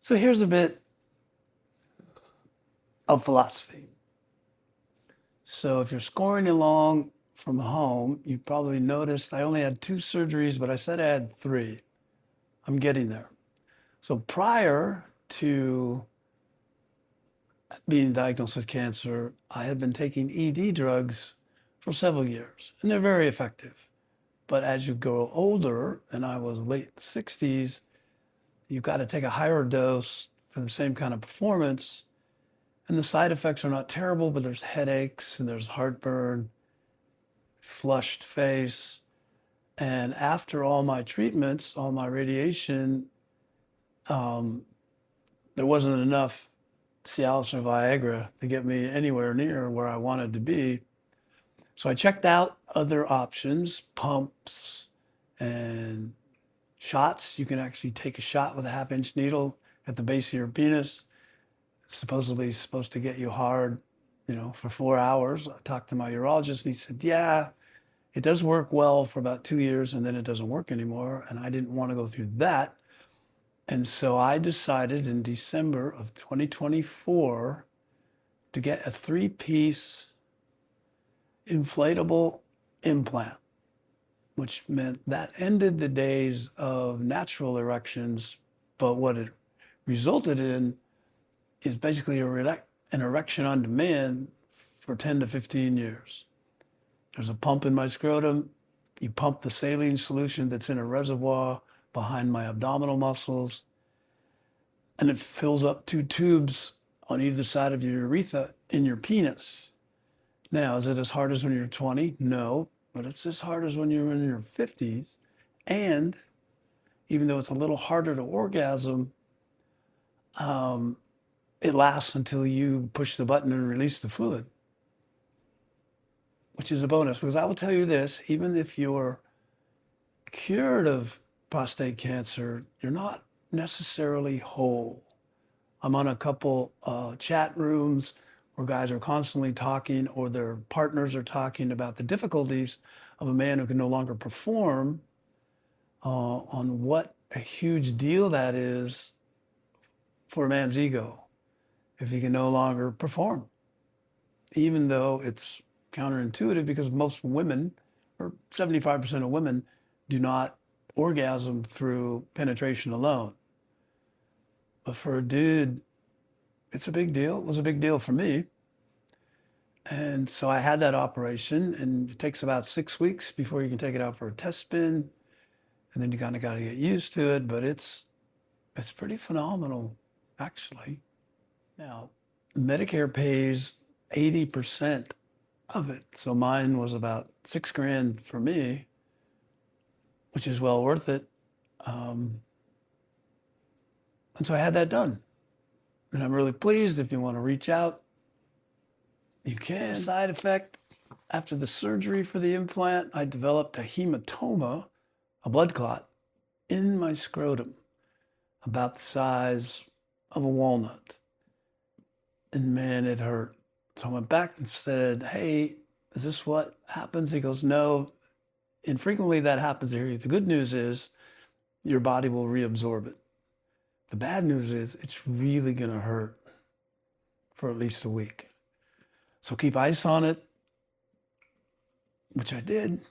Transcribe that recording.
So here's a bit of philosophy. So if you're scoring along from home, you probably noticed I only had 2 surgeries, but I said I had 3. I'm getting there. So prior to being diagnosed with cancer, I had been taking ED drugs for several years, and they're very effective. But as you grow older, and I was late 60s, you've got to take a higher dose for the same kind of performance. And the side effects are not terrible, but there's headaches and there's heartburn, flushed face. And after all my treatments, all my radiation, there wasn't enough Cialis or Viagra to get me anywhere near where I wanted to be. So I checked out other options, pumps and shots. You can actually take a shot with a 1/2-inch needle at the base of your penis. Supposedly supposed to get you hard, for 4 hours. I talked to my urologist and he said, yeah, it does work well for about 2 years and then it doesn't work anymore. And I didn't want to go through that. And so I decided in December of 2024 to get a 3-piece inflatable implant, which meant that ended the days of natural erections. But what it resulted in is basically an erection on demand for 10 to 15 years. There's a pump in my scrotum. You pump the saline solution that's in a reservoir behind my abdominal muscles, and it fills up 2 tubes on either side of your urethra in your penis. Now, is it as hard as when you're 20? No, but it's as hard as when you're in your 50s. And even though it's a little harder to orgasm, it lasts until you push the button and release the fluid, which is a bonus. Because I will tell you this, even if you're cured of prostate cancer, you're not necessarily whole. I'm on a couple chat rooms where guys are constantly talking, or their partners are talking about the difficulties of a man who can no longer perform, on what a huge deal that is for a man's ego if he can no longer perform, even though it's counterintuitive because most women, or 75% of women, do not orgasm through penetration alone. But for a dude, it's a big deal. It was a big deal for me. And so I had that operation, and it takes about 6 weeks before you can take it out for a test spin. And then you kind of got to get used to it, but it's pretty phenomenal, actually. Now, Medicare pays 80% of it. So mine was about $6,000 for me, which is well worth it. And so I had that done. And I'm really pleased. If you want to reach out, you can. Side effect, after the surgery for the implant, I developed a hematoma, a blood clot, in my scrotum, about the size of a walnut. And man, it hurt. So I went back and said, hey, is this what happens? He goes, no, infrequently that happens here. The good news is your body will reabsorb it. The bad news is it's really going to hurt for at least a week. So keep ice on it, which I did.